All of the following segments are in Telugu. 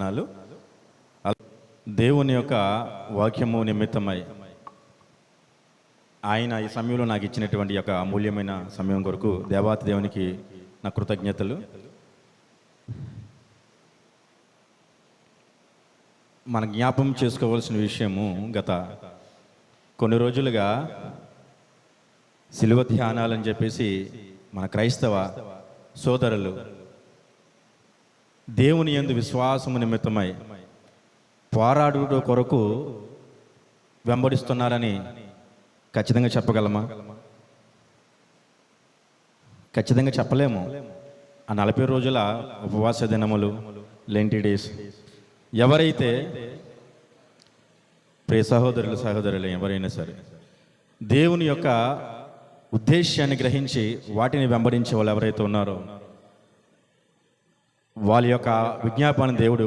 వందనాలు. దేవుని యొక్క వాక్యము నిమిత్తమై ఆయన ఈ సమయంలో నాకు ఇచ్చినటువంటి యొక్క అమూల్యమైన సమయం కొరకు దేవాతి దేవునికి నా కృతజ్ఞతలు. మన జ్ఞాపం చేసుకోవాల్సిన విషయము, గత కొన్ని రోజులుగా సిలువ ధ్యానాలని చెప్పేసి మన క్రైస్తవ సోదరులు దేవుని యందు విశ్వాసము నిమిత్తమై పోరాడుట కొరకు వెంబడిస్తున్నారని ఖచ్చితంగా చెప్పగలమా? ఖచ్చితంగా చెప్పలేము. ఆ 40 రోజుల ఉపవాస దినములు, లెంటి డేస్, ఎవరైతే ప్రియ సహోదరులు ఎవరైనా సరే దేవుని యొక్క ఉద్దేశాన్ని గ్రహించి వాటిని వెంబడించే వాళ్ళు ఎవరైతే ఉన్నారో వాళ్ళ యొక్క విజ్ఞాపన దేవుడు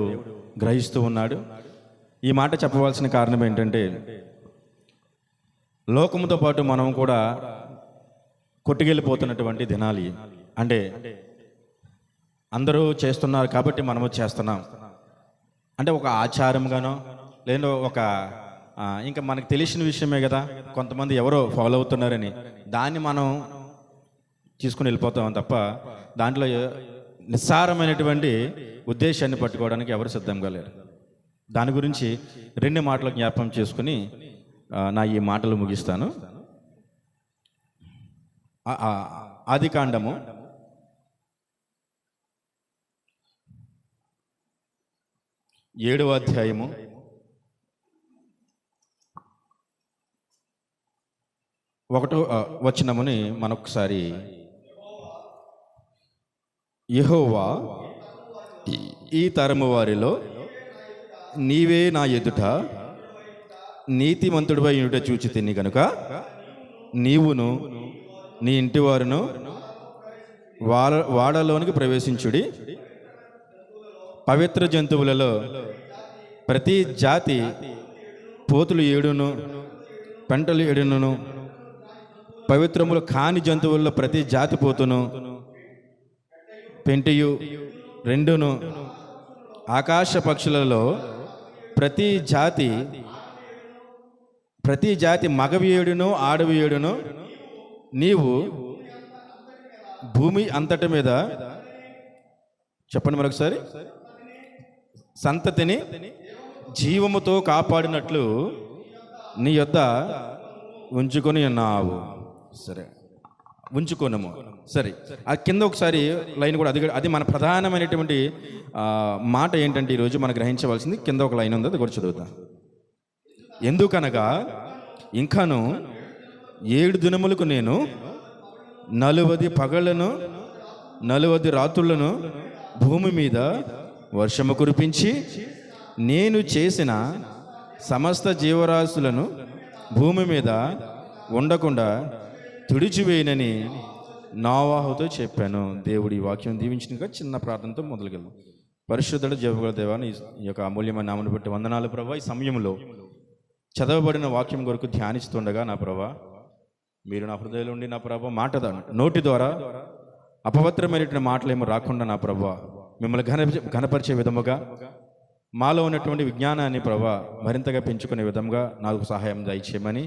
గ్రహిస్తూ ఉన్నాడు. ఈ మాట చెప్పవలసిన కారణం ఏంటంటే, లోకముతో పాటు మనం కూడా కొట్టుకెళ్ళిపోతున్నటువంటి దినాలు. అంటే అందరూ చేస్తున్నారు కాబట్టి మనము చేస్తున్నాం అంటే ఒక ఆచారంగానో లేదా ఒక ఇంకా మనకు తెలిసిన విషయమే కదా, కొంతమంది ఎవరో ఫాలో అవుతున్నారని దాన్ని మనం తీసుకుని వెళ్ళిపోతాం తప్ప దాంట్లో నిస్సారమైనటువంటి ఉద్దేశాన్ని పట్టుకోవడానికి ఎవరు సిద్ధంగా లేరు. దాని గురించి 2 మాటలు జ్ఞాపకం చేసుకుని నా ఈ మాటలు ముగిస్తాను. ఆదికాండము 7వ అధ్యాయము 1వ వచనముని మనొకసారి, యెహోవా ఈ తరము వారిలో నీవే నా ఎదుట నీతిమంతుడిపై ఉంట చూచి తిని కనుక నీవును నీ ఇంటి వారును వాడలోనికి ప్రవేశించుడి. పవిత్ర జంతువులలో ప్రతి జాతి పోతులు 7ను పెంటలు 7ను, పవిత్రములు కాని జంతువుల్లో ప్రతి జాతి పోతును పెంటియు 2ను, ఆకాశ పక్షులలో ప్రతి జాతి మగవి 7ను ఆడవి 7ను నీవు భూమి అంతటి మీద, చెప్పండి మరొకసారి, సంతతిని జీవముతో కాపాడినట్లు నీ యొద్ద ఉంచుకొని ఉన్నావు. సరే, ఉంచుకోనము. సరే, ఆ కింద ఒకసారి లైన్ కూడా అది మన ప్రధానమైనటువంటి మాట ఏంటంటే ఈరోజు మనం గ్రహించవలసింది. కింద ఒక లైన్ ఉంది, అది కూడా చదువుతా. ఎందుకనగా ఇంకను 7 దినములకు నేను 40 పగళ్లను 40 రాత్రులను భూమి మీద వర్షము కురిపించి నేను చేసిన సమస్త జీవరాశులను భూమి మీద ఉండకుండా తుడిచివేయనని నోవాహుతో చెప్పాను. దేవుడి వాక్యం దీవించినగా చిన్న ప్రార్థనతో మొదలుకెళ్దాం. పరిశుద్ధుడు జీవగల దేవాన్ని ఈ యొక్క అమూల్యమైన నామను బట్టి వందనాలు ప్రభా. ఈ సమయంలో చదవబడిన వాక్యం కొరకు ధ్యానిస్తుండగా నా ప్రభా, మీరు నా హృదయంలో ఉండి నా ప్రభా నోటి ద్వారా అపవిత్రమైనటువంటి మాటలేమో రాకుండా నా ప్రభా మిమ్మల్ని ఘనపరిచే విధముగా మాలో ఉన్నటువంటి విజ్ఞానాన్ని ప్రభా మరింతగా పెంచుకునే విధంగా నాకు సహాయం దయచేయమని,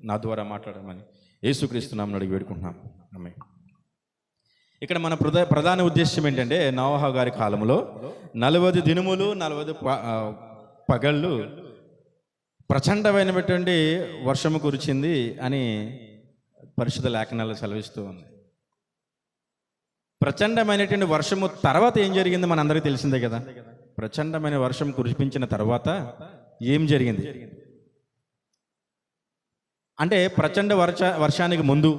నా ద్వారా మాట్లాడమని యేసుక్రీస్తు నామమున అడిగి వేడుకుంటున్నాం. ఆమేన్. ఇక్కడ మన ప్రధాన ఉద్దేశం ఏంటంటే, నోవహు గారి కాలంలో 40 దినములు 40 పగళ్ళు ప్రచండమైనటువంటి వర్షము కురిచింది అని పరిశుద్ధ లేఖనాలు సెలవిస్తూ ఉంది. ప్రచండమైనటువంటి వర్షము తర్వాత ఏం జరిగింది మనందరికీ తెలిసిందే కదా. ప్రచండమైన వర్షం కురిపించిన తర్వాత ఏం జరిగింది అంటే, ప్రచండ వర్షానికి ముందు,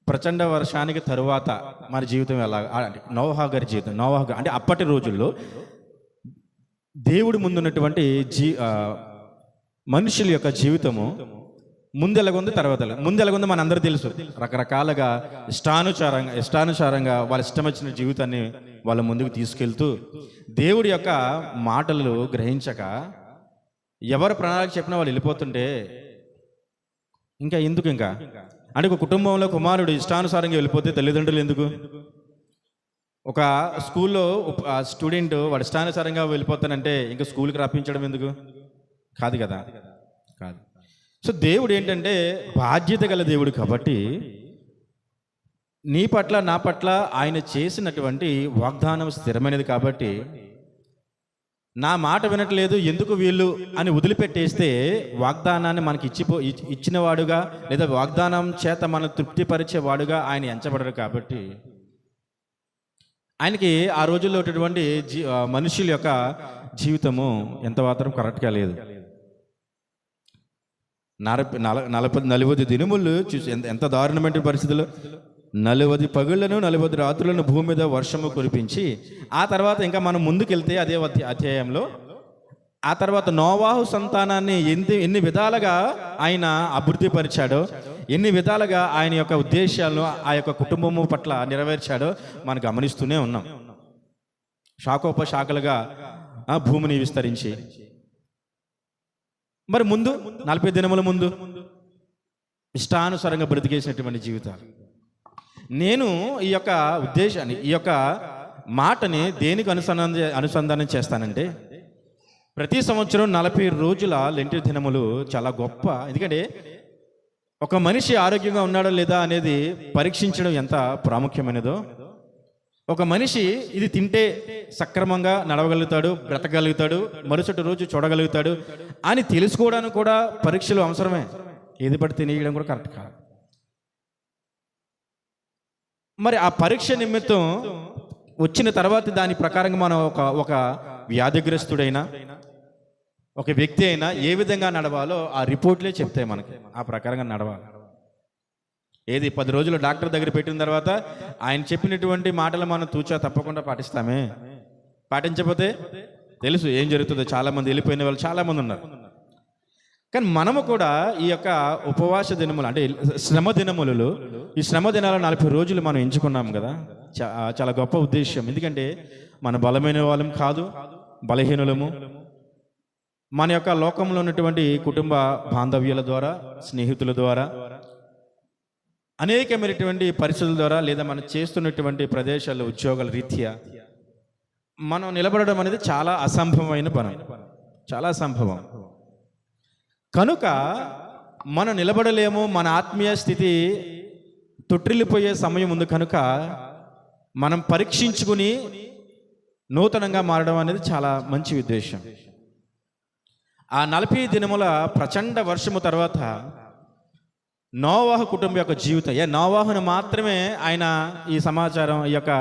ప్రచండ వర్షానికి తరువాత మన జీవితం ఎలా అంటే నోవహు గారి జీవితం, అంటే అప్పటి రోజుల్లో దేవుడి ముందున్నటువంటి మనుషుల యొక్క జీవితము ముందెలాగుంది, తర్వాత ముందెలాగుంది మన అందరూ తెలుసు. రకరకాలుగా ఇష్టానుసారంగా వాళ్ళ ఇష్టం వచ్చిన జీవితాన్ని వాళ్ళ ముందుకు తీసుకెళ్తూ దేవుడి యొక్క మాటలు గ్రహించక ఎవరు ప్రణాళిక చెప్పినా వాళ్ళు వెళ్ళిపోతుంటే ఇంకా ఎందుకు అంటే ఒక కుటుంబంలో కుమారుడు ఇష్టానుసారంగా వెళ్ళిపోతే తల్లిదండ్రులు ఎందుకు? ఒక స్కూల్లో స్టూడెంట్ వాడు ఇష్టానుసారంగా వెళ్ళిపోతానంటే ఇంకా స్కూల్కి రప్పించడం ఎందుకు? కాదు కదా, కాదు. సో దేవుడు ఏంటంటే బాధ్యత గల దేవుడు కాబట్టి నీ పట్ల నా పట్ల ఆయన చేసినటువంటి వాగ్దానం స్థిరమైనది కాబట్టి నా మాట వినట్లేదు ఎందుకు వీళ్ళు అని వదిలిపెట్టేస్తే వాగ్దానాన్ని మనకి ఇచ్చినవాడుగా లేదా వాగ్దానం చేత మనం తృప్తిపరిచేవాడుగా ఆయన ఎంచబడరు కాబట్టి ఆయనకి ఆ రోజుల్లో ఉన్నటువంటి మనుషుల యొక్క జీవితము ఎంత మాత్రం కరెక్ట్గా లేదు. 40 దినములు చూసి ఎంత దారుణమైన పరిస్థితులు. 40 పగుళ్లను 40 రాత్రులను భూమి మీద వర్షము కురిపించి ఆ తర్వాత ఇంకా మనం ముందుకెళ్తే అదే అధ్యాయంలో ఆ తర్వాత నోవాహు సంతానాన్ని ఎన్ని విధాలుగా ఆయన అభివృద్ధి పరిచాడో, ఎన్ని విధాలుగా ఆయన యొక్క ఉద్దేశాలను ఆ యొక్క కుటుంబము పట్ల నెరవేర్చాడో మనం గమనిస్తూనే ఉన్నాం. శాఖోపశాఖలుగా భూమిని విస్తరించి మరి ముందు 40 దినముల ముందు ఇష్టానుసారంగా బ్రతికేసినటువంటి జీవితాలు. నేను ఈ యొక్క ఉద్దేశాన్ని ఈ యొక్క మాటని దేనికి అనుసంధానం చేస్తానంటే ప్రతి సంవత్సరం 40 రోజుల లెంటి దినములు చాలా గొప్ప. ఎందుకంటే ఒక మనిషి ఆరోగ్యంగా ఉన్నాడో లేదా అనేది పరీక్షించడం ఎంత ప్రాముఖ్యమైనదో, ఒక మనిషి ఇది తింటే సక్రమంగా నడవగలుగుతాడు, బ్రతకగలుగుతాడు, మరుసటి రోజు చూడగలుగుతాడు అని తెలుసుకోవడానికి కూడా పరీక్షలు అవసరమే. ఏది పడితే తినేయడం కూడా కరెక్ట్ కాదు. మరి ఆ పరీక్ష నిమిత్తం వచ్చిన తర్వాత దాని ప్రకారంగా మనం ఒక వ్యాధిగ్రస్తుడైనా ఒక వ్యక్తి అయినా ఏ విధంగా నడవాలో ఆ రిపోర్ట్లే చెప్తాయి మనకి. ఆ ప్రకారంగా నడవాలి. ఏది 10 రోజులు డాక్టర్ దగ్గర పెట్టిన తర్వాత ఆయన చెప్పినటువంటి మాటలు మనం తూచా తప్పకుండా పాటిస్తామే. పాటించకపోతే తెలుసు ఏం జరుగుతుందో. చాలామంది వెళ్ళిపోయిన వాళ్ళు చాలామంది ఉన్నారు. కానీ మనము కూడా ఈ యొక్క ఉపవాస దినములు అంటే శ్రమ దినములలో ఈ శ్రమ దినాలు 40 రోజులు మనం ఎంచుకున్నాం కదా. చాలా గొప్ప ఉద్దేశం. ఎందుకంటే మన బలమైన వాళ్ళం కాదు, బలహీనులము. మన యొక్క లోకంలో ఉన్నటువంటి కుటుంబ బాంధవ్యాల ద్వారా, స్నేహితుల ద్వారా, అనేకమైనటువంటి పరిస్థితుల ద్వారా లేదా మనం చేస్తున్నటువంటి ప్రదేశాల్లో ఉద్యోగాల రీత్యా మనం నిలబడడం అనేది చాలా అసంభవమైన పని, చాలా అసంభవం. కనుక మనం నిలబడలేము, మన ఆత్మీయ స్థితి తొట్టిల్లిపోయే సమయం ఉంది. కనుక మనం పరీక్షించుకుని నూతనంగా మారడం అనేది చాలా మంచి ఉద్దేశం. ఆ 40 దినముల ప్రచండ వర్షము తర్వాత నోవాహు కుటుంబం యొక్క జీవితం, నోవాహును మాత్రమే ఆయన ఈ సమాచారం ఈ యొక్క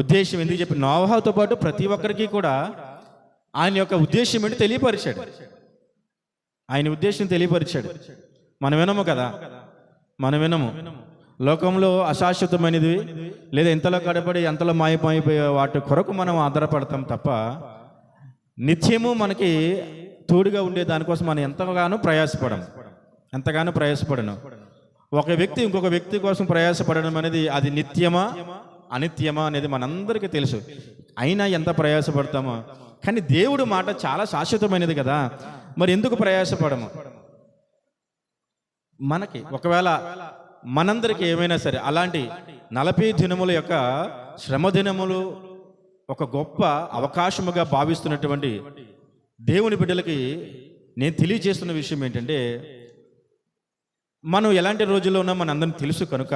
ఉద్దేశం ఎందుకు చెప్పి నోవాహుతో పాటు ప్రతి ఒక్కరికి కూడా ఆయన యొక్క ఉద్దేశం ఏంటి తెలియపరిచాడు. ఆయన ఉద్దేశం తెలియపరిచాడు. మనం వినము కదా, మనం వినము. లోకంలో అశాశ్వతమైనది లేదా ఎంతలో కడపడి ఎంతలో మాయపోయిపోయే వాటి కొరకు మనం ఆధారపడతాం తప్ప నిత్యము మనకి తోడుగా ఉండే దానికోసం మనం ఎంతగానో ప్రయాసపడను. ఒక వ్యక్తి ఇంకొక వ్యక్తి కోసం ప్రయాసపడడం అనేది అది నిత్యమా అనిత్యమా అనేది మనందరికీ తెలుసు. అయినా ఎంత ప్రయాసపడతామో. కానీ దేవుడు మాట చాలా శాశ్వతమైనది కదా, మరి ఎందుకు ప్రయాసపడము? మనకి ఒకవేళ మనందరికీ ఏమైనా సరే అలాంటి 40 దినముల యొక్క శ్రమ దినములు ఒక గొప్ప అవకాశముగా భావిస్తున్నటువంటి దేవుని బిడ్డలకి నేను తెలియజేస్తున్న విషయం ఏంటంటే, మనం ఎలాంటి రోజుల్లో ఉన్నా మన అందరికీ తెలుసు. కనుక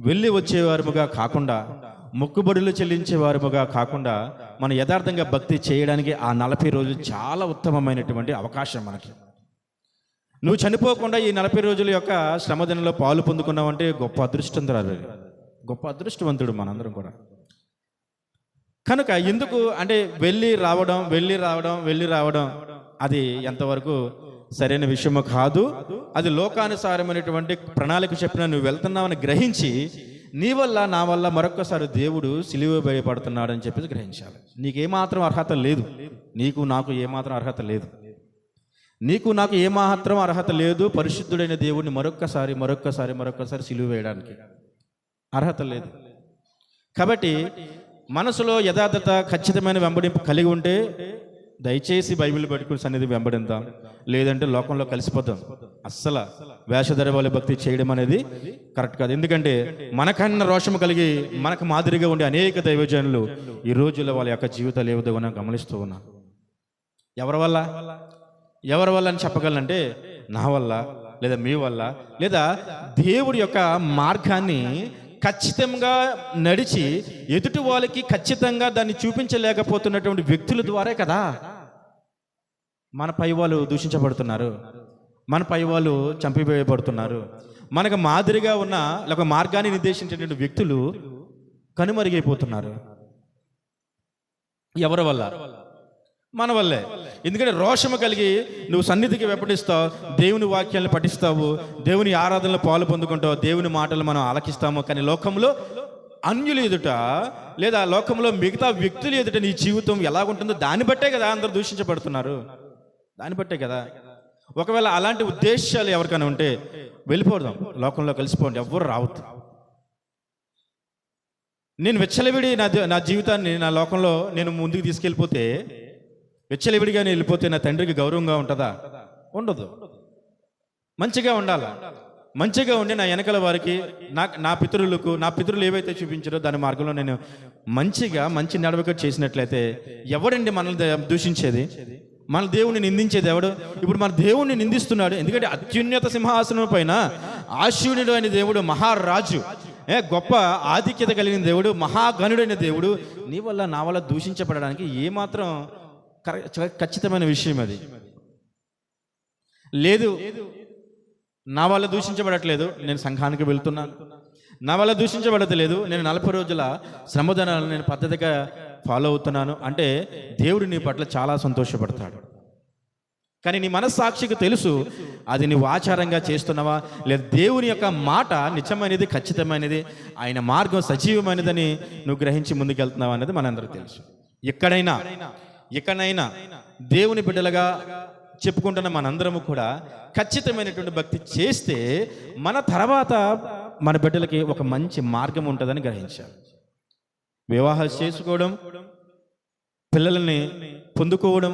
వెళ్ళి వచ్చేవారముగా కాకుండా, మొక్కుబడులు చెల్లించేవారముగా కాకుండా మనం యథార్థంగా భక్తి చేయడానికి ఆ 40 రోజులు చాలా ఉత్తమమైనటువంటి అవకాశం మనకి. నువ్వు చనిపోకుండా ఈ 40 రోజుల యొక్క శ్రమదినంలో పాలు పొందుకున్నావంటే గొప్ప అదృష్టవంతురాలు, గొప్ప అదృష్టవంతుడు మనందరం కూడా. కనుక ఎందుకు అంటే వెళ్ళి రావడం అది ఎంతవరకు సరైన విషయమో కాదు. అది లోకానుసారమైనటువంటి ప్రణాళిక చెప్పిన నువ్వు వెళ్తున్నావని గ్రహించి నీ వల్ల నా వల్ల మరొక్కసారి దేవుడు సిలువ భయపడుతున్నాడు అని చెప్పేసి గ్రహించాలి. నీకేమాత్రం అర్హత లేదు, నీకు నాకు ఏమాత్రం అర్హత లేదు, నీకు నాకు ఏమాత్రం అర్హత లేదు పరిశుద్ధుడైన దేవుడిని మరొక్కసారి సిలువ వేయడానికి అర్హత లేదు. కాబట్టి మనసులో యథార్థత ఖచ్చితమైన వెంబడింపు కలిగి ఉంటే దయచేసి బైబిల్ పట్టుకుని సన్నిధి వెంబడిద్దాం, లేదంటే లోకంలో కలిసిపోతాం. అస్సలు వేషధరవాళ్ళ భక్తి చేయడం అనేది కరెక్ట్ కాదు. ఎందుకంటే మనకన్నా రోషము కలిగి మనకు మాదిరిగా ఉండే అనేక దైవజనులు ఈ రోజుల్లో వాళ్ళ యొక్క జీవితాలు ఏ విధంగా గమనిస్తూ ఉన్నాం. ఎవరి వల్ల అని చెప్పగలనంటే నా వల్ల, లేదా మీ వల్ల, లేదా దేవుడి యొక్క మార్గాన్ని ఖచ్చితంగా నడిచి ఎదుటి వాళ్ళకి ఖచ్చితంగా దాన్ని చూపించలేకపోతున్నటువంటి వ్యక్తుల ద్వారే కదా మన పై వాళ్ళు దూషించబడుతున్నారు, మన పై వాళ్ళు చంపివేయబడుతున్నారు. మనకు మాదిరిగా ఉన్న లేక మార్గాన్ని నిర్దేశించేటువంటి వ్యక్తులు కనుమరుగైపోతున్నారు. ఎవరి వల్ల? మన వల్లే. ఎందుకంటే రోషము కలిగి నువ్వు సన్నిధికి వెంబడిస్తావు, దేవుని వాక్యాలను పఠిస్తావు, దేవుని ఆరాధనలో పాలు పొందుకుంటావు, దేవుని మాటలు మనం ఆలకిస్తాము. కానీ లోకంలో అన్యులు ఎదుట, లేదా లోకంలో మిగతా వ్యక్తులు ఎదుట నీ జీవితం ఎలా ఉంటుందో దాన్ని బట్టే కదా అందరూ దూషించబడుతున్నారు. దాన్ని బట్టే కదా. ఒకవేళ అలాంటి ఉద్దేశాలు ఎవరికైనా ఉంటే వెళ్ళిపోదాం, లోకంలో కలిసిపోండి, ఎవ్వరు రావద్దు. నేను వెచ్చలవిడి నా జీవితాన్ని నా లోకంలో నేను ముందుకు తీసుకెళ్ళిపోతే, వెచ్చలవిడిగా నేను వెళ్ళిపోతే నా తండ్రికి గౌరవంగా ఉంటుందా? ఉండదు. మంచిగా ఉండాలా, మంచిగా ఉండి నా వెనకల వారికి, నా పితరులు ఏవైతే చూపించారో దాని మార్గంలో నేను మంచి నడవక చేసినట్లయితే ఎవడండి మనల్ని దూషించేది? మన దేవుణ్ణి నిందించేది ఎవడు? ఇప్పుడు మన దేవుణ్ణి నిందిస్తున్నాడు. ఎందుకంటే అత్యున్నత సింహాసనం పైన ఆశీనుడు అనే దేవుడు, మహారాజు, గొప్ప ఆధిక్యత కలిగిన దేవుడు, మహాగణుడైన దేవుడు నీ వల్ల నా వల్ల దూషించబడడానికి ఏమాత్రం ఖచ్చితమైన విషయం అది లేదు. నా వల్ల దూషించబడట్లేదు, నేను సంఘానికి వెళ్తున్నాను. నా వల్ల దూషించబడట్లేదు, నేను 40 రోజుల శ్రమదానాలను నేను పద్ధతిగా ఫాలో అవుతున్నాను అంటే దేవుడు నీ పట్ల చాలా సంతోషపడతాడు. కానీ నీ మనస్సాక్షికి తెలుసు అది నీవు ఆచారంగా చేస్తున్నావా, లేదా దేవుని యొక్క మాట నిజమైనది, ఖచ్చితమైనది, ఆయన మార్గం సజీవమైనదని నువ్వు గ్రహించి ముందుకెళ్తున్నావా అనేది మనందరికీ తెలుసు. ఎక్కడైనా దేవుని బిడ్డలుగా చెప్పుకుంటున్న మనందరము కూడా ఖచ్చితమైనటువంటి భక్తి చేస్తే మన తర్వాత మన బిడ్డలకి ఒక మంచి మార్గం ఉంటుందని గ్రహించాలి. వివాహాలు చేసుకోవడం, పిల్లల్ని పొందుకోవడం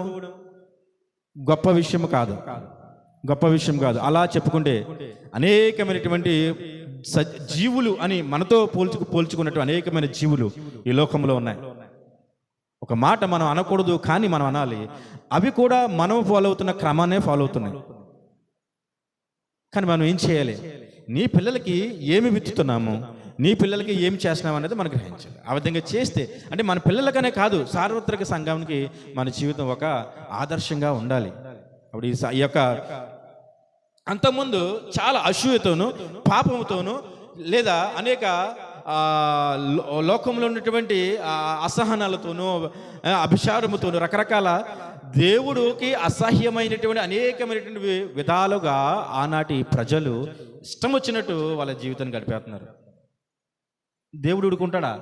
గొప్ప విషయం కాదు. అలా చెప్పుకుంటే అనేకమైనటువంటి జీవులు అని మనతో పోల్చుకున్నట్టు అనేకమైన జీవులు ఈ లోకంలో ఉన్నాయి. ఒక మాట మనం అనకూడదు, కానీ మనం అనాలి. అవి కూడా మనం ఫాలో అవుతున్న క్రమాన్నే ఫాలో అవుతున్నాయి. కానీ మనం ఏం చేయాలి? నీ పిల్లలకి ఏమి విత్తుతున్నాము, నీ పిల్లలకి ఏం చేస్తున్నాం అనేది మనం గ్రహించాలి. ఆ విధంగా చేస్తే అంటే మన పిల్లలకనే కాదు, సార్వత్రిక సంఘానికి మన జీవితం ఒక ఆదర్శంగా ఉండాలి. అప్పుడు ఈ యొక్క అంతకుముందు చాలా అసూయతోనూ, పాపముతోనూ, లేదా అనేక లోకంలో ఉన్నటువంటి అసహనాలతోనూ, అభిషారముతోనూ, రకరకాల దేవుడికి అసహ్యమైనటువంటి అనేకమైనటువంటి విధాలుగా ఆనాటి ప్రజలు ఇష్టం వచ్చినట్టు వాళ్ళ జీవితాన్ని గడిపేస్తున్నారు. దేవుడు ఊరుకుంటాడా?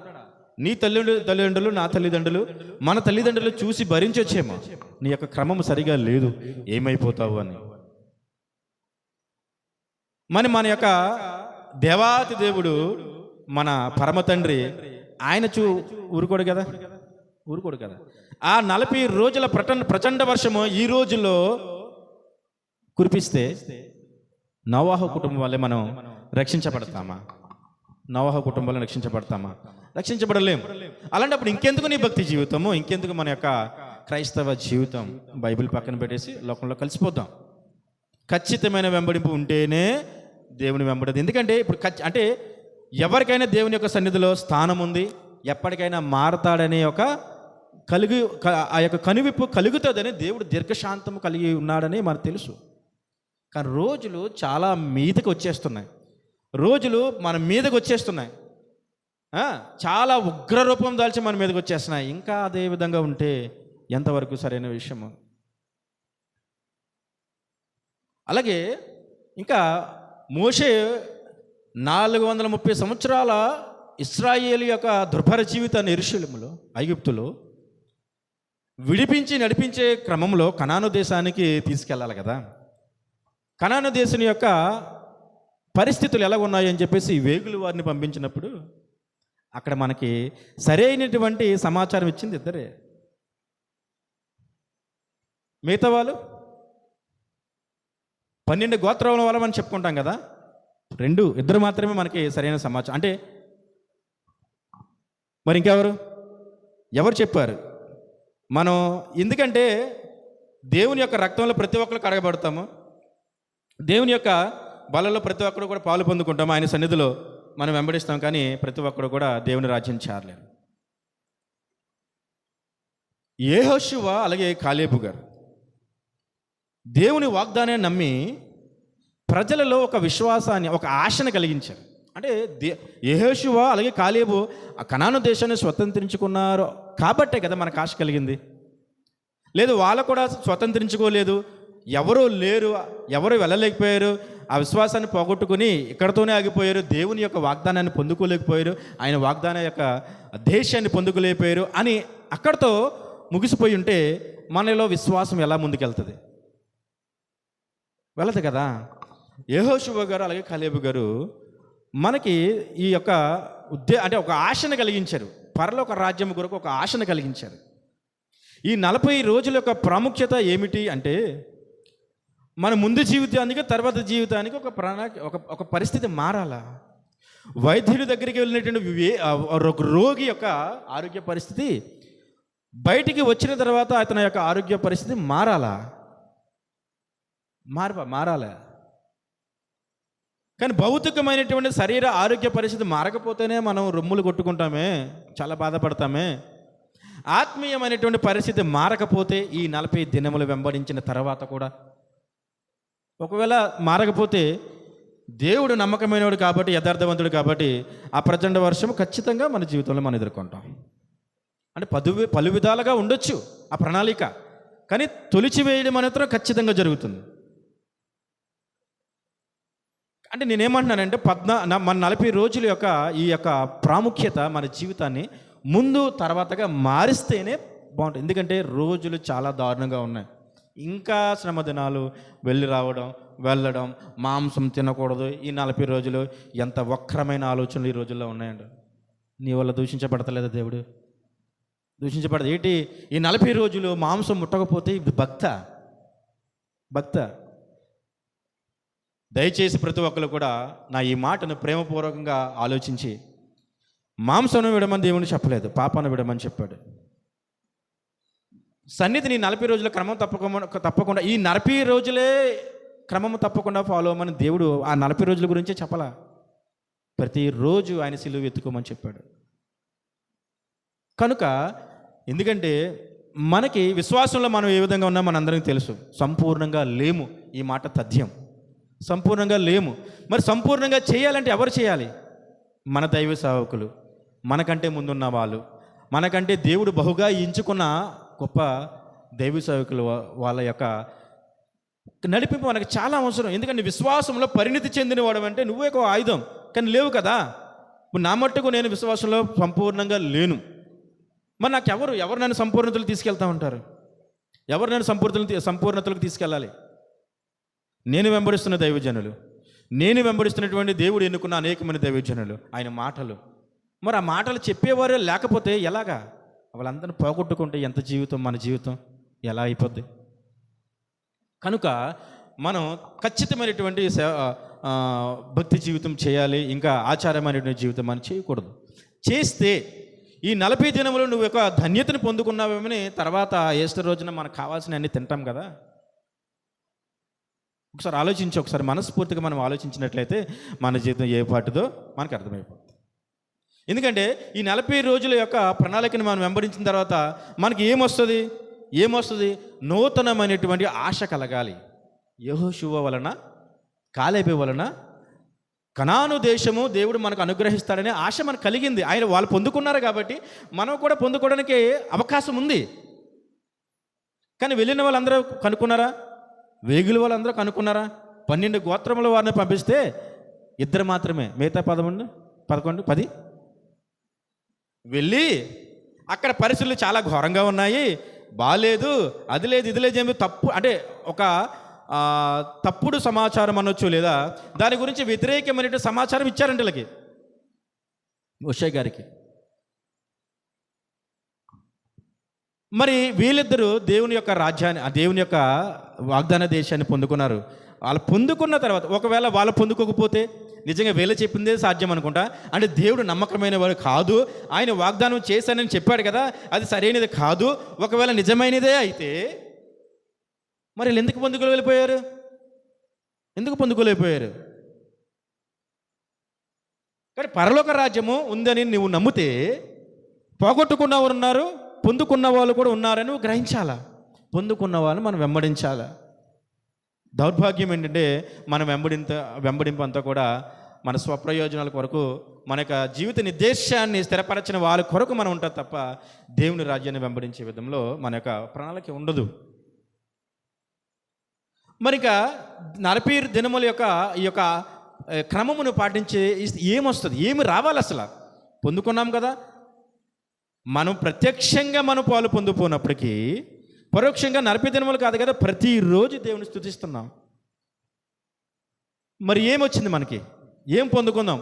నీ తల్లిదండ్రులు, నా తల్లిదండ్రులు, మన తల్లిదండ్రులు చూసి భరించొచ్చేమో నీ యొక్క క్రమం సరిగా లేదు, ఏమైపోతావు అని. మన యొక్క దేవాతి దేవుడు, మన పరమ తండ్రి, ఆయన ఊరుకోడు కదా. ఆ 40 రోజుల ప్రచండ వర్షము ఈ రోజుల్లో కురిపిస్తే నోవాహు కుటుంబం వల్లే మనం రక్షించబడతామా? రక్షించబడలేము. అలాంటప్పుడు ఇంకెందుకు నీ భక్తి జీవితము, ఇంకెందుకు మన యొక్క క్రైస్తవ జీవితం? బైబిల్ పక్కన పెట్టేసి లోకంలో కలిసిపోతాం. ఖచ్చితమైన వెంబడింపు ఉంటేనే దేవుని వెంబడదు. ఎందుకంటే ఇప్పుడు అంటే ఎవరికైనా దేవుని యొక్క సన్నిధిలో స్థానం ఉంది, ఎప్పటికైనా మారతాడనే ఆ యొక్క కనువిప్పు కలుగుతుందని దేవుడు దీర్ఘశాంతము కలిగి ఉన్నాడని మనకు తెలుసు. కానీ రోజులు చాలా మీదకి వచ్చేస్తున్నాయి, మన మీదకి వచ్చేస్తున్నాయి, చాలా ఉగ్ర రూపం దాల్చి మన మీదకి వచ్చేస్తున్నాయి. ఇంకా అదే విధంగా ఉంటే ఎంతవరకు సరైన విషయము? అలాగే ఇంకా మోషే 430 సంవత్సరాల ఇశ్రాయేలు యొక్క దుర్భర జీవితాన్ని యెరూషలేములో, ఐగుప్తులో విడిపించి నడిపించే క్రమంలో కనాను దేశానికి తీసుకెళ్ళాలి కదా. కనాను దేశం యొక్క పరిస్థితులు ఎలా ఉన్నాయని చెప్పేసి వేగులు వారిని పంపించినప్పుడు అక్కడ మనకి సరైనటువంటి సమాచారం ఇచ్చింది ఇద్దరే. మిగతా వాళ్ళు 12 గోత్రాల వాళ్ళం అని చెప్పుకుంటాం కదా, ఇద్దరు మాత్రమే మనకి సరైన సమాచారం. అంటే మరి ఇంకెవరు ఎవరు చెప్పారు? మనం ఎందుకంటే దేవుని యొక్క రక్తంలో ప్రతి ఒక్కరు కడగబడతాము, దేవుని యొక్క బలలో ప్రతి ఒక్కరు కూడా పాలు పొందుకుంటాము, ఆయన సన్నిధిలో మనం వెంబడిస్తాం. కానీ ప్రతి ఒక్కరు కూడా దేవుని రాజ్యం చేరలేరు. యెహోషువ అలాగే కాలేబు గారు దేవుని వాగ్దానాన్ని నమ్మి ప్రజలలో ఒక విశ్వాసాన్ని, ఒక ఆశను కలిగించారు. అంటే యెహోషువ అలాగే కాలేబు ఆ కనాను దేశాన్ని స్వతంత్రించుకున్నారు కాబట్టే కదా మనకు ఆశ కలిగింది. లేదు వాళ్ళు కూడా స్వతంత్రించుకోలేదు, ఎవరూ లేరు, ఎవరు వెళ్ళలేకపోయారు, ఆ విశ్వాసాన్ని పోగొట్టుకుని ఇక్కడతోనే ఆగిపోయారు, దేవుని యొక్క వాగ్దానాన్ని పొందుకోలేకపోయారు, ఆయన వాగ్దానం యొక్క దేశాన్ని పొందుకోలేకపోయారు అని అక్కడితో ముగిసిపోయి ఉంటే మనలో విశ్వాసం ఎలా ముందుకెళ్తుంది? వెళ్ళదు కదా. యెహోషువ గారు అలాగే కాలేబు గారు మనకి ఈ యొక్క అంటే ఒక ఆశను కలిగించారు, పరలోక రాజ్యం కొరకు ఒక ఆశను కలిగించారు. ఈ 40 రోజుల యొక్క ప్రాముఖ్యత ఏమిటి అంటే, మన ముందు జీవితానికి తర్వాత జీవితానికి ఒక పరిస్థితి మారాలా. వైద్యుడి దగ్గరికి వెళ్ళినటువంటి ఒక రోగి యొక్క ఆరోగ్య పరిస్థితి బయటికి వచ్చిన తర్వాత అతని యొక్క ఆరోగ్య పరిస్థితి మారాలా. కానీ భౌతికమైనటువంటి శరీర ఆరోగ్య పరిస్థితి మారకపోతేనే మనం రొమ్ములు కొట్టుకుంటామే, చాలా బాధపడతామే. ఆత్మీయమైనటువంటి పరిస్థితి మారకపోతే ఈ 40 దినములు వెంబడించిన తర్వాత కూడా ఒకవేళ మారకపోతే, దేవుడు నమ్మకమైనవాడు కాబట్టి, యథార్థవంతుడు కాబట్టి ఆ ప్రచండ వర్షం ఖచ్చితంగా మన జీవితంలో మనం ఎదుర్కొంటాం. అంటే పలు విధాలుగా ఉండొచ్చు ఆ ప్రణాళిక, కానీ తొలిచివేయడం మాత్రం ఖచ్చితంగా జరుగుతుంది. అంటే నేనేమంటున్నానంటే మన 40 రోజుల యొక్క ఈ యొక్క ప్రాముఖ్యత మన జీవితాన్ని ముందు తర్వాతగా మారిస్తేనే బాగుంటుంది. ఎందుకంటే రోజులు చాలా దారుణంగా ఉన్నాయి. ఇంకా శ్రమ దినాలు, వెళ్ళడం, మాంసం తినకూడదు. ఈ 40 రోజులు ఎంత వక్రమైన ఆలోచనలు ఈ రోజుల్లో ఉన్నాయండి. నీ వల్ల దూషించబడతలేదా దేవుడు? దూషించబడదు ఏంటి? ఈ 40 రోజులు మాంసం ముట్టకపోతే ఇది భక్త. దయచేసి ప్రతి ఒక్కరు కూడా నా ఈ మాటను ప్రేమపూర్వకంగా ఆలోచించి, మాంసను విడమని దేవుని చెప్పలేదు, పాపాను విడమని చెప్పాడు. సన్నిధిని 40 రోజుల క్రమం తప్పకుండా ఈ 40 రోజులే క్రమం తప్పకుండా ఫాలో అవ్వమని దేవుడు ఆ 40 రోజుల గురించే చెప్పలా. ప్రతిరోజు ఆయన సిలువ ఎత్తుకోమని చెప్పాడు. కనుక ఎందుకంటే మనకి విశ్వాసంలో మనం ఏ విధంగా ఉన్నామో మనందరికీ తెలుసు. సంపూర్ణంగా లేము, ఈ మాట తథ్యం. సంపూర్ణంగా లేము. మరి సంపూర్ణంగా చేయాలంటే ఎవరు చేయాలి? మన దైవ సేవకులు, మనకంటే ముందున్న వాళ్ళు, మనకంటే దేవుడు బహుగా ఎంచుకున్న గొప్ప దైవ సేవకులు, వాళ్ళ యొక్క నడిపింపు మనకు చాలా అవసరం. ఎందుకంటే విశ్వాసంలో పరిణితి చెందినవాడు అంటే నువ్వే ఒక ఆయుధం, కానీ లేవు కదా. ఇప్పుడు నా మట్టుకు నేను విశ్వాసంలో సంపూర్ణంగా లేను. మరి నాకు ఎవరు నన్ను సంపూర్ణతలు తీసుకెళ్తా ఉంటారు? ఎవరు నన్ను సంపూర్ణతలకు తీసుకెళ్ళాలి? నేను వెంబడిస్తున్న దైవజనులు, నేను వెంబడిస్తున్నటువంటి దేవుడు ఎన్నుకున్న అనేకమైన దైవజనులు, ఆయన మాటలు. మరి ఆ మాటలు చెప్పేవారే లేకపోతే ఎలాగా? వాళ్ళందరినీ పోగొట్టుకుంటే మన జీవితం ఎలా అయిపోద్ది? కనుక మనం ఖచ్చితమైనటువంటి భక్తి జీవితం చేయాలి, ఇంకా ఆచారమైనటువంటి జీవితం మనం చేయకూడదు. చేస్తే ఈ 40 దినములు నువ్వు ఒక ధన్యతను పొందుకున్నావేమని తర్వాత ఈస్టర్ రోజున మనకు కావాల్సిన అన్ని తింటాం కదా. ఒకసారి మనస్ఫూర్తిగా మనం ఆలోచించినట్లయితే మన జీవితం ఏ పాటుదో మనకు అర్థమైపోతుంది. ఎందుకంటే ఈ 40 రోజుల యొక్క ప్రణాళికను మనం వెంబడించిన తర్వాత మనకి ఏమొస్తుంది? నూతనమైనటువంటి ఆశ కలగాలి. యెహోషువ వలన, కాలేబు వలన కనాను దేశము దేవుడు మనకు అనుగ్రహిస్తాడనే ఆశ మనకు కలిగింది. వాళ్ళు పొందుకున్నారు కాబట్టి మనం కూడా పొందుకోవడానికి అవకాశం ఉంది. కానీ వెళ్ళిన వాళ్ళందరూ కనుక్కున్నారా? వేగుల వాళ్ళందరూ కనుక్కున్నారా? 12 గోత్రముల వారిని పంపిస్తే 2 మాత్రమే, మిగతా 10 వెళ్ళి అక్కడ పరిస్థితులు చాలా ఘోరంగా ఉన్నాయి, బాలేదు, అది లేదు, ఇది లేదు, ఏమి తప్పు అంటే ఒక తప్పుడు సమాచారం అనొచ్చు, లేదా దాని గురించి వ్యతిరేకమైన సమాచారం ఇచ్చారంటే వీళ్ళకి, మోషే గారికి. మరి వీళ్ళిద్దరూ దేవుని యొక్క రాజ్యాన్ని, ఆ దేవుని యొక్క వాగ్దాన దేశాన్ని పొందుకున్నారు. వాళ్ళు పొందుకున్న తర్వాత ఒకవేళ వాళ్ళు పొందుకోకపోతే నిజంగా వీళ్ళు చెప్పిందే సాధ్యం అనుకుంటా. అంటే దేవుడు నమ్మకమైన వాడు కాదు, ఆయన వాగ్దానం చేశానని చెప్పాడు కదా, అది సరైనది కాదు. ఒకవేళ నిజమైనదే అయితే మరి వీళ్ళు ఎందుకు పొందుకోలేకపోయారు? ఎందుకు పొందుకోలేకపోయారు? కానీ పరలోక రాజ్యము ఉందని నువ్వు నమ్మితే పోగొట్టుకున్న వారు ఉన్నారు, పొందుకున్న వాళ్ళు కూడా ఉన్నారని నువ్వు గ్రహించాలా. పొందుకున్న వాళ్ళని మనం వెంబడించాలా. దౌర్భాగ్యం ఏంటంటే మన వెంబడింపు అంతా కూడా మన స్వప్రయోజనాల కొరకు, మన యొక్క జీవిత నిర్దేశాన్ని స్థిరపరచిన వాళ్ళ కొరకు మనం ఉంటాం తప్ప దేవుని రాజ్యాన్ని వెంబడించే విధంలో మన యొక్క ప్రణాళిక ఉండదు. మరిక 40 దినముల యొక్క ఈ యొక్క క్రమమును పాటించే ఏమొస్తుంది, ఏమి రావాలి? అసలు పొందుకున్నాం కదా, మనం ప్రత్యక్షంగా మనం పాలు పొందుపోయినప్పటికీ పరోక్షంగా 40 దినములు కాదు కదా, ప్రతిరోజు దేవుని స్తుతిస్తున్నాం. మరి ఏమొచ్చింది మనకి? ఏం పొందుకుందాం?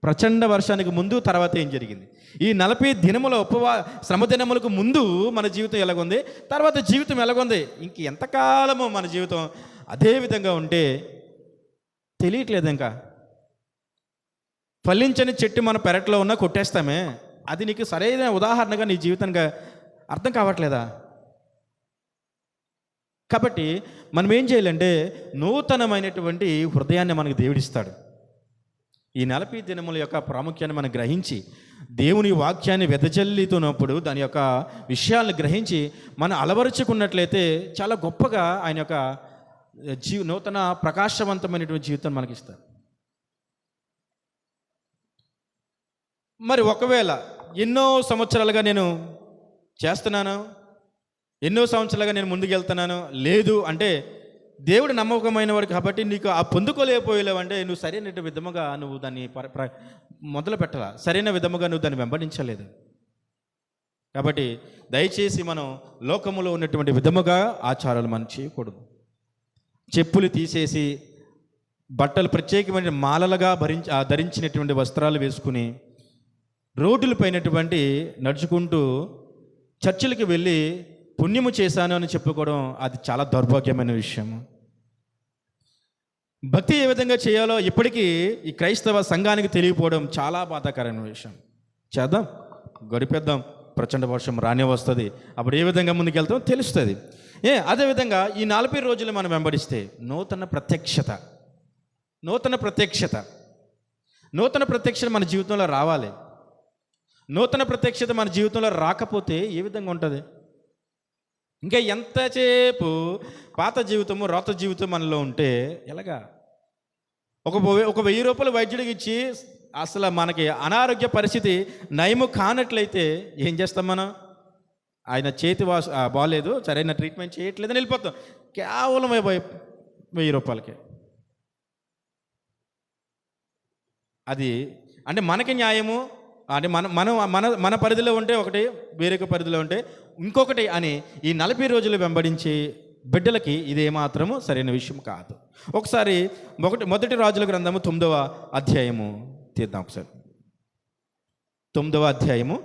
ప్రచండ వర్షానికి ముందు తర్వాత ఏం జరిగింది? ఈ 40 దినముల శ్రమ దినములకు ముందు మన జీవితం ఎలాగుంది, తర్వాత జీవితం ఎలాగుంది? ఇంక ఎంతకాలమో మన జీవితం అదే విధంగా ఉంటే తెలియట్లేదు. ఇంకా ఫలించని చెట్టు మన పెరట్లో ఉన్నా కొట్టేస్తామే, అది నీకు సరైన ఉదాహరణగా నీ జీవితంగా అర్థం కావట్లేదా? కాబట్టి మనం ఏం చేయాలంటే నూతనమైనటువంటి హృదయాన్ని మనకు దేవుడిస్తాడు. ఈ 40 దినముల యొక్క ప్రాముఖ్యాన్ని మనం గ్రహించి దేవుని వాక్యాన్ని వెదజల్లుతున్నప్పుడు దాని యొక్క విషయాలను గ్రహించి మనం అలవరుచుకున్నట్లయితే చాలా గొప్పగా ఆయన యొక్క నూతన ప్రకాశవంతమైనటువంటి జీవితం మనకిస్తాడు. మరి ఒకవేళ ఎన్నో సంవత్సరాలుగా నేను చేస్తున్నాను, ఎన్నో సంవత్సరాలుగా నేను ముందుకెళ్తున్నాను లేదు అంటే, దేవుడు నమ్మకమైన వాడు కాబట్టి నీకు ఆ పొందుకోలేకపోయేలేవంటే నువ్వు సరైన విధముగా నువ్వు దాన్ని మొదలు పెట్టాల, సరైన విధముగా నువ్వు దాన్ని వెంబడించలేదు. కాబట్టి దయచేసి మనం లోకములో ఉన్నటువంటి విధముగా ఆచారాలు మనం చేయకూడదు. చెప్పులు తీసేసి బట్టలు ప్రత్యేకమైన మాలలుగా ధరించినటువంటి వస్త్రాలు వేసుకుని రోడ్డులపైనటువంటి నడుచుకుంటూ చర్చిలకి వెళ్ళి పుణ్యము చేశాను అని చెప్పుకోవడం అది చాలా దౌర్భాగ్యమైన విషయం. భక్తి ఏ విధంగా చేయాలో ఇప్పటికీ ఈ క్రైస్తవ సంఘానికి తెలియకపోవడం చాలా బాధాకరమైన విషయం. చేద్దాం, గడిపేద్దాం, ప్రచండ వర్షం రానే వస్తుంది, అప్పుడు ఏ విధంగా ముందుకెళ్తాం తెలుస్తుంది. అదేవిధంగా ఈ 40 రోజులు మనం వెంబడిస్తే నూతన ప్రత్యక్షత మన జీవితంలో రావాలి. నూతన ప్రత్యక్షత మన జీవితంలో రాకపోతే ఏ విధంగా ఉంటుంది? ఇంకా ఎంతసేపు పాత జీవితము రోత జీవితం మనలో ఉంటే ఎలాగా? ఒక 1000 రూపాయలు వైద్యుడికి ఇచ్చి అసలు మనకి అనారోగ్య పరిస్థితి నయము కానట్లయితే ఏం చేస్తాం మనం? ఆయన చేతి బాగాలేదు, సరైన ట్రీట్మెంట్ చేయట్లేదని వెళ్ళిపోతాం, కేవలం 1000 రూపాయలకి. అది అంటే మనకి న్యాయము అంటే మన పరిధిలో ఉంటే ఒకటి, వేరొక పరిధిలో ఉంటే ఇంకొకటి అని ఈ 40 రోజులు వెంబడించి బిడ్డలకి ఇదేమాత్రము సరైన విషయం కాదు. ఒకసారి మొదటి రాజుల గ్రంథము 9వ అధ్యాయము తీద్దాం. ఒకసారి 9వ అధ్యాయము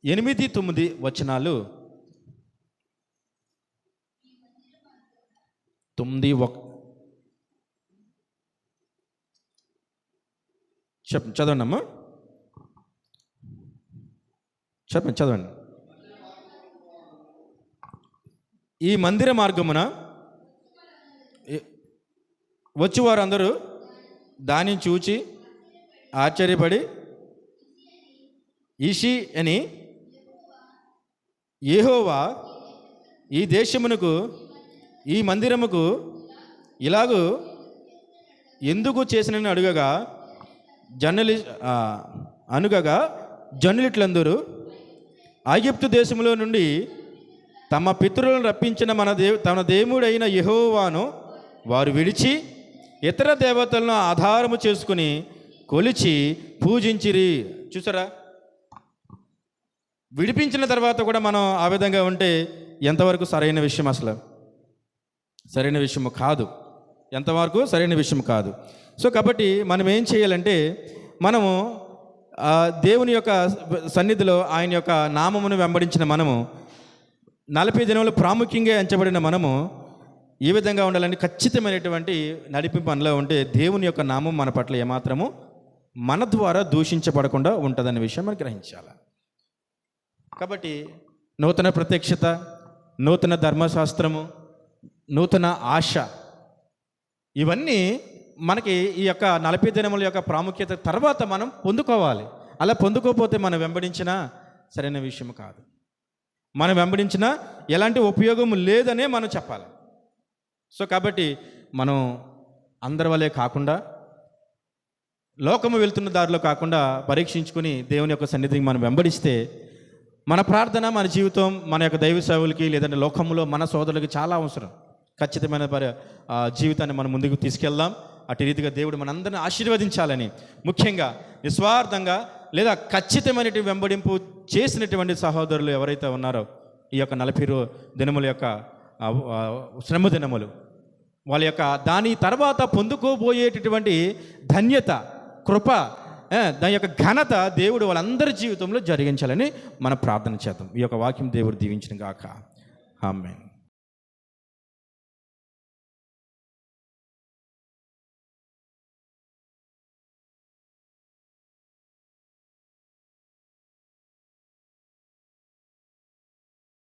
8-9 వచనాలు. 9 చదవండి అమ్మా, చదవండి. ఈ మందిర మార్గమున వచ్చి వారందరూ దానిని చూచి ఆశ్చర్యపడి ఈషి అని యెహోవా ఈ దేశమునకు ఈ మందిరముకు ఇలాగూ ఎందుకు చేసినని అడుగగా జనులిట్లందరూ ఐగుప్తు దేశంలో నుండి తమ పితరులను రప్పించిన తన దేవుడైన యెహోవాను వారు విడిచి ఇతర దేవతలను ఆధారము చేసుకుని కొలిచి పూజించిరి. చూసారా? విడిపించిన తర్వాత కూడా మనం ఆ విధంగా ఉంటే ఎంతవరకు సరైన విషయం? అసలు సరైన విషయము కాదు. ఎంతవరకు సరైన విషయం కాదు. సో కాబట్టి మనం ఏం చేయాలంటే మనము దేవుని యొక్క సన్నిధిలో ఆయన యొక్క నామమును వెంబడించిన మనము 40 దినములు ప్రాముఖ్యంగా ఎంచబడిన మనము ఏ విధంగా ఉండాలని ఖచ్చితమైనటువంటి నడిపింపు మనలో ఉంటే దేవుని యొక్క నామం మన పట్ల ఏమాత్రము మన ద్వారా దూషించబడకుండా ఉంటుందనే విషయం మనం గ్రహించాలి. కాబట్టి నూతన ప్రత్యక్షత, నూతన ధర్మశాస్త్రము, నూతన ఆశ, ఇవన్నీ మనకి ఈ యొక్క 40 దినముల యొక్క ప్రాముఖ్యత తర్వాత మనం పొందుకోవాలి. అలా పొందుకోకపోతే మనం వెంబడించినా సరైన విషయం కాదు. మనం వెంబడించినా ఎలాంటి ఉపయోగం లేదనే మనం చెప్పాలి. సో కాబట్టి మనం అందరి వల్లే కాకుండా, లోకము వెళ్తున్న దారిలో కాకుండా పరీక్షించుకుని దేవుని యొక్క సన్నిధిని మనం వెంబడిస్తే మన ప్రార్థన, మన జీవితం, మన యొక్క దైవ సేవలకి లేదంటే లోకంలో మన సోదరులకి చాలా అవసరం. ఖచ్చితమైన జీవితాన్ని మనం ముందుకు తీసుకెళ్దాం. అటు రీతిగా దేవుడు మనందరిని ఆశీర్వదించాలని, ముఖ్యంగా నిస్వార్థంగా లేదా ఖచ్చితమైనటువంటి వెంబడింపు చేసినటువంటి సహోదరులు ఎవరైతే ఉన్నారో ఈ యొక్క 40 దినముల యొక్క శ్రమ దినములు, వాళ్ళ యొక్క దాని తర్వాత పొందుకోబోయేటటువంటి ధన్యత, కృప, దాని యొక్క ఘనత దేవుడు వాళ్ళందరి జీవితంలో జరిగించాలని మనం ప్రార్థన చేద్దాం. ఈ యొక్క వాక్యం దేవుడు దీవించిన గాక. ఆమేన్.